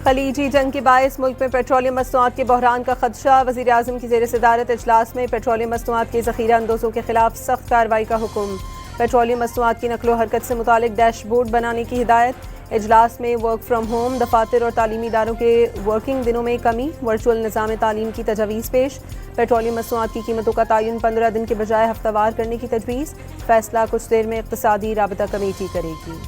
खलीजी जंग के बायस मुल्क में पेट्रोलियम मसनूआत के बहरान का खदशा। वज़ीर आज़म की ज़ेर सदारत इजलास में पेट्रोलियम मसनूआत के ज़ख़ीरा अंदोज़ों के खिलाफ सख्त कार्रवाई का हुक्म। पेट्रोलियम मसनूआत की नकलो हरकत से मुतालिक डैशबोर्ड बनाने की हिदायत। इजलास में वर्क फ्राम होम, दफातर और तालीमी इदारों के वर्किंग दिनों में कमी, वर्चुअल निज़ाम तालीम की तजवीज़ पेश। पेट्रोलियम मसनूआत की कीमतों का तयन 15 दिन के बजाय हफ्तावार करने की तजवीज़। फैसला कुछ देर में इक़्तिसादी राबता कमेटी करेगी।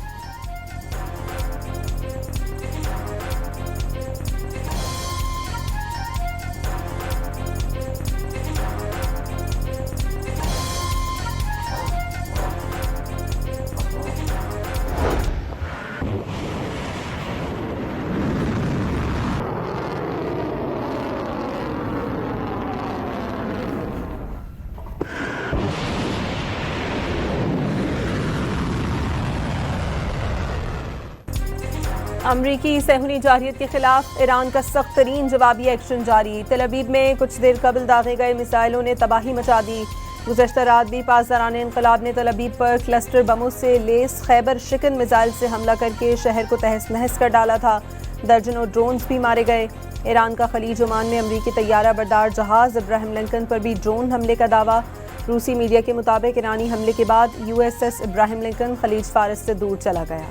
अमरीकी सहूनी जारियत के खिलाफ ईरान का सख्त तरीन जवाबी एक्शन जारी। तेल अवीव में कुछ देर कबल दागे गए मिसाइलों ने तबाही मचा दी। गुज़श्ता रात भी पासदारान इनक़लाब ने तेल अवीव पर क्लस्टर बमों से लेस खैबर शिकन मिसाइल से हमला करके शहर को तहस नहस कर डाला था। दर्जनों ड्रोन्स भी मारे गए। ईरान का खलीज ओमान में अमरीकी तैयारा बरदार जहाज़ इब्राहिम लिंकन पर भी ड्रोन हमले का दावा। रूसी मीडिया के मुताबिक ईरानी हमले के बाद USS इब्राहिम लिंकन खलीज फारस से दूर चला गया।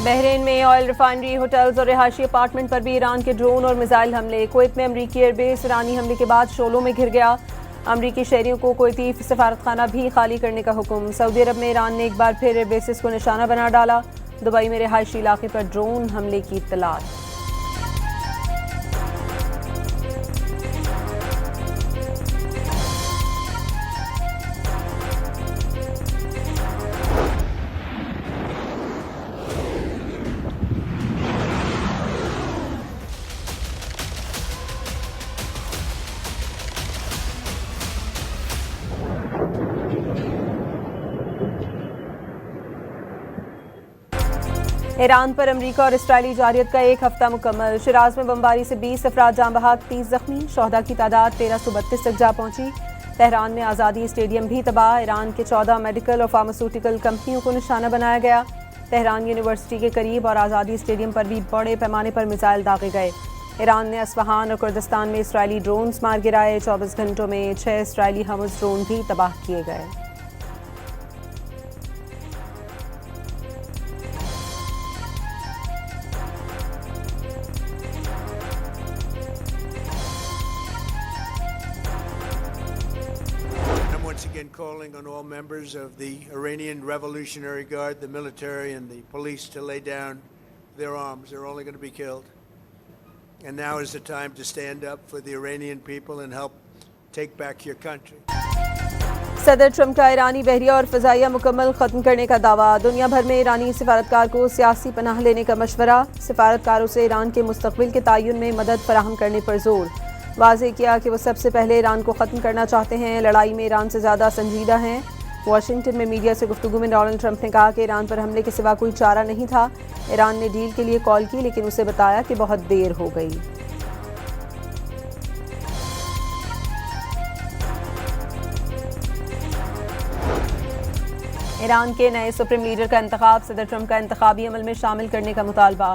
बहरीन में ऑयल रिफाइनरी, होटल्स और रिहायशी अपार्टमेंट पर भी ईरान के ड्रोन और मिसाइल हमले। कुवैत में अमरीकी एयरबेस ईरानी हमले के बाद शोलों में घिर गया। अमरीकी शहरियों को कुवैती सफारतखाना भी खाली करने का हुक्म। सऊदी अरब में ईरान ने एक बार फिर एयरबेसिस को निशाना बना डाला। दुबई में रिहायशी इलाके पर ड्रोन हमले की इत्तलात। ईरान पर अमरीका और इसराइली जारियत का एक हफ्ता मुकम्मल। शिराज में बमबारी से 20 अफराद जाँ बहक, 30 जख्मी। शोहदा की तादाद 1332 तक जा पहुंची। तेहरान में आज़ादी स्टेडियम भी तबाह। ईरान के 14 मेडिकल और फार्मास्यूटिकल कंपनियों को निशाना बनाया गया। तेहरान यूनिवर्सिटी के करीब और आज़ादी स्टेडियम पर भी बड़े पैमाने पर मिसाइल दागे गए। ईरान ने अस्फहान और कुर्दिस्तान में इसराइली ड्रोन्स मार गिराए। 24 घंटों में 6 इसराइली हमस ड्रोन भी तबाह किए गए। Once again calling on all members of the Iranian Revolutionary Guard, the military and the police to lay down their arms. They're only going to be killed. And now is the time to stand up for the Iranian people and help take back your country. सदर Trump का ईरानी बहरिया और फ़ज़ाइया मुकम्मल ख़त्म करने का दावा। दुनिया भर में ईरानी सिफारतकार को सियासी पनाह लेने का मशवरा। सिफारतकारों से ईरान के मुस्तक़बिल के तयन में मदद फराहम करने पर जोर। वाज़ेह किया कि वो सबसे पहले ईरान को ख़त्म करना चाहते हैं, लड़ाई में ईरान से ज़्यादा संजीदा हैं। वाशिंगटन में मीडिया से गुफ्तगू में डोनाल्ड ट्रंप ने कहा कि ईरान पर हमले के सिवा कोई चारा नहीं था। ईरान ने डील के लिए कॉल की, लेकिन उसे बताया कि बहुत देर हो गई। ईरान के नए सुप्रीम लीडर का इंतखाब, सदर ट्रंप का इंतखाबी अमल में शामिल करने का मुतालबा।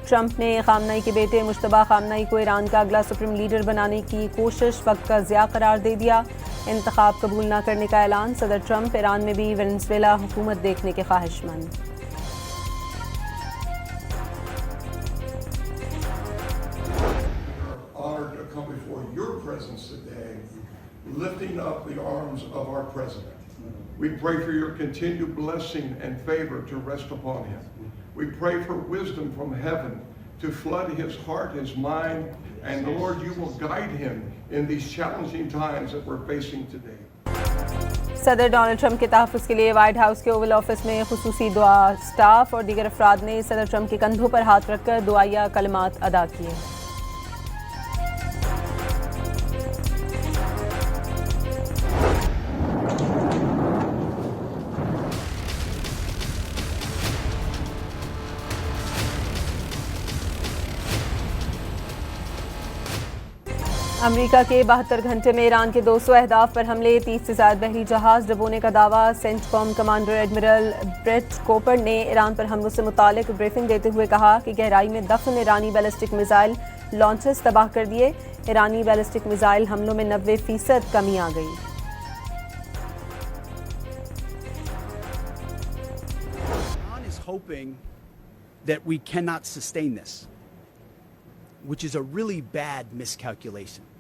ट्रंप ने खामनई के बेटे मुश्तबा खामनई को ईरान का अगला सुप्रीम लीडर बनाने की कोशिश वक्त का ज़िया करार दे दिया। इंतखाब कबूल न करने का ऐलान। सदर ट्रंप ईरान में भी वेनेज़ुएला हुकूमत देखने के ख्वाहिशमंद। Lifting up the arms of our president. We pray for your continued blessing and favor to rest upon him. We pray for wisdom from heaven to flood his heart, his mind, and Lord, you will guide him in these challenging times that we're facing today. सदर Donald Trump के तहफ़्फ़ुज़ के लिए white house के Oval office में खुसूसी दुआ। Staff और दीगर अफराद ने सदर ट्रंप के कंधों पर हाथ रखकर दुआया कलमात अदा किए। अमेरिका के 72 घंटे में ईरान के 200 अहदाफ पर हमले, 30 से ज़ायद बहरी जहाज डुबोने का दावा। सेंटकॉम कमांडर एडमिरल ब्रेट कोपर ने ईरान पर हमलों से मुतालिक ब्रीफिंग देते हुए कहा कि गहराई में दफन ईरानी बैलिस्टिक मिसाइल लॉन्चर्स तबाह कर दिए। ईरानी बैलिस्टिक मिसाइल हमलों में 90% कमी आ गई। Iran is hoping that we cannot sustain this, which is a really bad miscalculation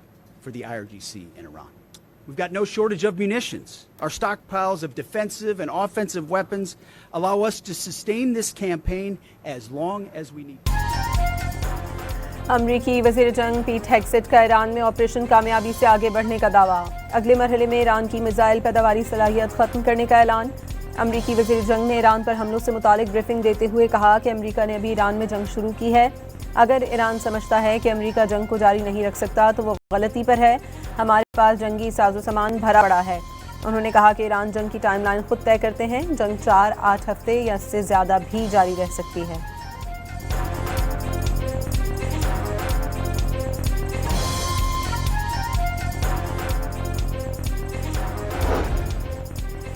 for the IRGC in Iran. We've got no shortage of munitions. Our stockpiles of defensive and offensive weapons allow us to sustain this campaign as long as we need. अमरीकी वज़ीर जंग पीट हेग्सेट का Iran में operation कामयाबी से आगे बढ़ने का दावा। अगले मरहले में ईरान की मिसाइल पैदावारी सलाहियत ख़त्म करने का ऐलान। अमरीकी वज़ीर जंग ने ईरान पर हमलों से मुतालिक ब्रीफिंग देते हुए कहा कि अमरीका ने अभी ईरान में जंग शुरू की है। अगर ईरान समझता है कि अमरीका जंग को जारी नहीं रख सकता तो वो गलती पर है। हमारे पास जंगी साजो सामान भरा पड़ा है। उन्होंने कहा कि ईरान जंग की टाइमलाइन खुद तय करते हैं। जंग 4-8 हफ्ते या इससे ज़्यादा भी जारी रह सकती है।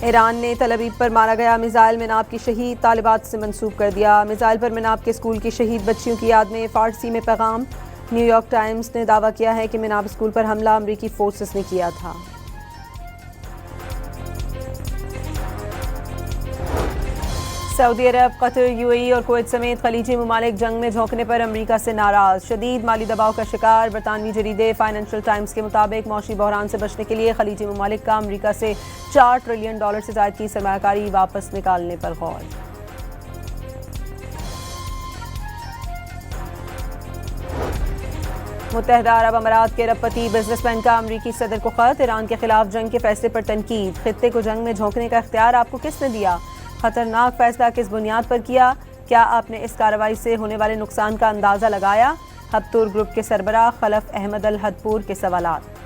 ईरान ने तल अवीव पर मारा गया मिसाइल मिनाब की शहीद तालिबात से मंसूब कर दिया। मिसाइल पर मिनाब के स्कूल की शहीद बच्चियों की याद में फ़ारसी में पैगाम। न्यूयॉर्क टाइम्स ने दावा किया है कि मिनाब स्कूल पर हमला अमरीकी फोर्सेस ने किया था। सऊदी अरब, कतर, यूएई और कुवैत समेत खलीजी ममालिक जंग में झोंकने पर अमरीका से नाराज। शदीद माली दबाव का शिकार। बरतानवी जरीदे फाइनेंशियल टाइम्स के मुताबिक मौशी बहरान से बचने के लिए खलीजी ममालिक का अमरीका से $4 ट्रिलियन से ज़ायद की सरमायाकारी वापस निकालने पर गौर। मुत्तहदा अरब अमारात के अरबपति बिजनेसमैन का अमरीकी सदर को खत। ईरान के खिलाफ जंग के फैसले पर तनकीद। खित्ते को जंग में झोंकने का इख्तियार आपको किसने दिया? खतरनाक फैसला किस बुनियाद पर किया? क्या आपने इस कार्रवाई से होने वाले नुकसान का अंदाज़ा लगाया? हब्तूर ग्रुप के सरबराह खलफ अहमद अल हदपूर के सवालात।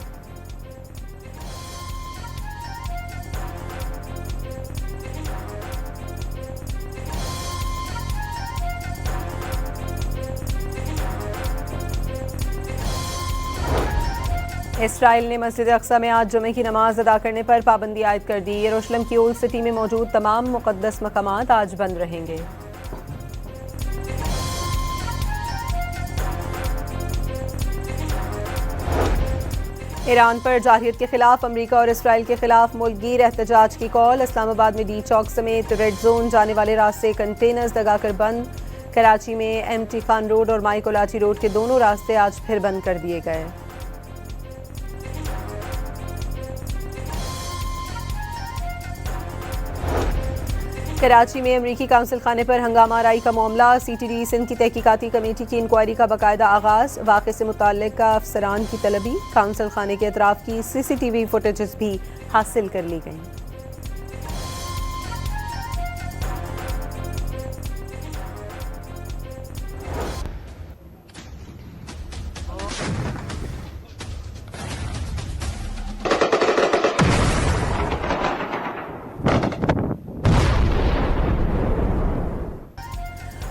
इसराइल ने मस्जिद अक्सा में आज जुमे की नमाज अदा करने पर पाबंदी आयद कर दी। यरूशलेम की ओल्ड सिटी में मौजूद तमाम मुक़द्दस मकामात आज बंद रहेंगे। ईरान पर जारहियत के खिलाफ अमरीका और इसराइल के खिलाफ मुल्कगीर एहतजाज की कॉल। इस्लामाबाद में डी चौक समेत रेड जोन जाने वाले रास्ते कंटेनर्स लगाकर बंद। कराची में एमटी खान रोड और माई कोलाची रोड के दोनों रास्ते आज फिर बंद कर दिए गए। कराची में अमरीकी काउंसिल खाने पर हंगामा आराई का मामला। CTD सिंध की तहकीकाती कमेटी की इंक्वायरी का बाकायदा आगाज। वाक़े से मुताल्लिक़ अफसरान की तलबी। काउंसिल खाने के अतराफ की CCTV फुटेजेस भी हासिल कर ली गई।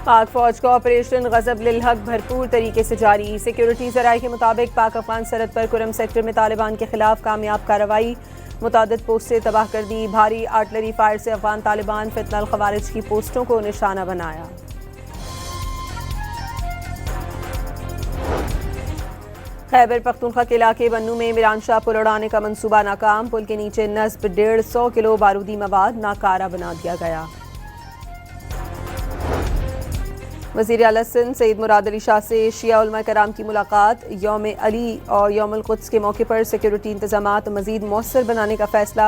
पाक फौज का ऑपरेशन गज़ब लिल हक भरपूर तरीके से जारी। सिक्योरिटी ज़राए के मुताबिक पाक अफगान सरहद पर कुरम सेक्टर में तालिबान के खिलाफ कामयाब कार्रवाई। मुतादिद पोस्टें तबाह कर दी। भारी आर्टिलरी फायर से अफगान तालिबान फितनल खवारिज की पोस्टों को निशाना बनाया। खैबर पख्तूनख्वा के इलाके बन्नू में मिरानशाह पुल उड़ाने का मंसूबा नाकाम। पुल के नीचे नस्ब 150 किलो बारूदी मवाद नाकारा बना दिया गया। वज़ीर आला सिंध सईद मुराद अली शाह से शिया उलमा कराम की मुलाकात। यौम अली और यौम कुद्स के मौके पर सिक्योरिटी इंतजामात मज़ीद मौसर बनाने का फैसला।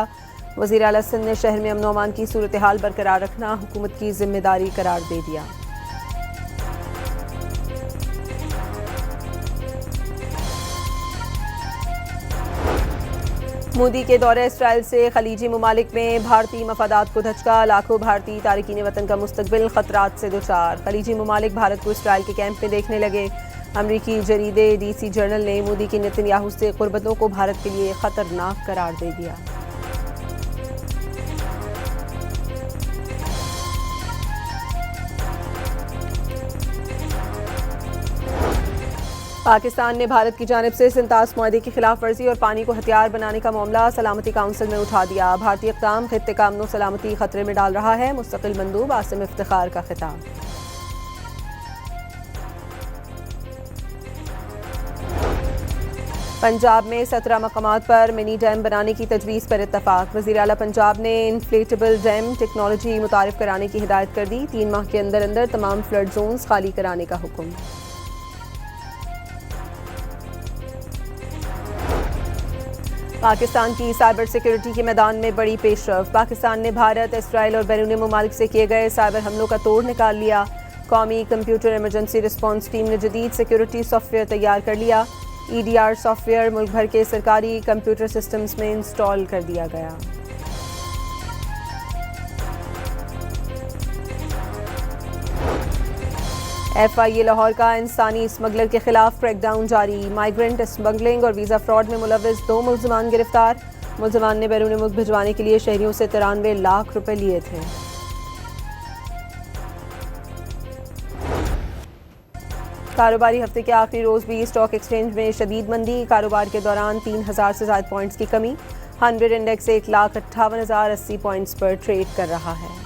वज़ीर आला सिंध ने शहर में अमन अमान की सूरत हाल बरकरार रखना हुकूमत की जिम्मेदारी करार दे दिया। मोदी के दौरे इसराइल से खलीजी ममालिक में भारतीय मफादात को धचका। लाखों भारतीय तारिकीन वतन का मुस्तकबिल खतरात से दोचार। खलीजी ममालिक भारत को इसराइल के कैंप में देखने लगे। अमरीकी जरीदे DC जर्नल ने मोदी की नेतन्याहू से कुर्बतों को भारत के लिए खतरनाक करार दे दिया। पाकिस्तान ने भारत की जानिब से सिंतास मुआहदे की खिलाफ वर्जी और पानी को हथियार बनाने का मामला सलामती काउंसिल में उठा दिया। भारतीय इक़दाम खित्ते का अमन सलामती खतरे में डाल रहा है। मुस्तकिल मंदूब आसिम इफ्तिखार का खिताब। पंजाब में 17 मकामात पर मिनी डैम बनाने की तजवीज़ पर इत्तफाक। वज़ीर आला पंजाब ने इन्फ्लेटेबल डैम टेक्नोलॉजी मुतारिफ कराने की हिदायत कर दी। 3 माह के अंदर अंदर तमाम फ्लड जोन्स खाली कराने का हुक्म। पाकिस्तान की साइबर सिक्योरिटी के मैदान में बड़ी पेशरफ। पाकिस्तान ने भारत, इसराइल और बैरूनी ममालिक से किए गए साइबर हमलों का तोड़ निकाल लिया। कौमी कंप्यूटर इमरजेंसी रिस्पॉन्स टीम ने जदीद सिक्योरिटी सॉफ्टवेयर तैयार कर लिया। EDR सॉफ्टवेयर मुल्क भर के सरकारी कंप्यूटर सिस्टम्स में इंस्टॉल कर दिया गया। FIA लाहौर का इंसानी स्मगलर के खिलाफ क्रैकडाउन जारी। माइग्रेंट स्मगलिंग और वीज़ा फ्रॉड में मुलव्विस 2 मुल्ज़िमान गिरफ्तार। मुल्ज़िमान ने बैरून मुल्क भिजवाने के लिए शहरियों से 93 लाख रुपए लिए थे। कारोबारी हफ्ते के आखिरी रोज़ भी स्टॉक एक्सचेंज में शदीद मंदी। कारोबार के दौरान 3000 से ज़ायद पॉइंट्स की कमी। 100 इंडेक्स 1,58,080 पॉइंट्स पर ट्रेड कर रहा है।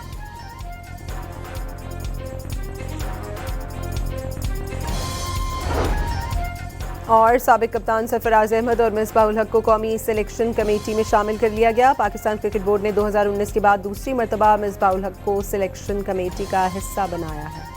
और साबिक कप्तान सरफराज अहमद और मिसबाह उल हक को कौमी सिलेक्शन कमेटी में शामिल कर लिया गया। पाकिस्तान क्रिकेट बोर्ड ने 2019 के बाद दूसरी मरतबा मिसबाह उल हक को सिलेक्शन कमेटी का हिस्सा बनाया है।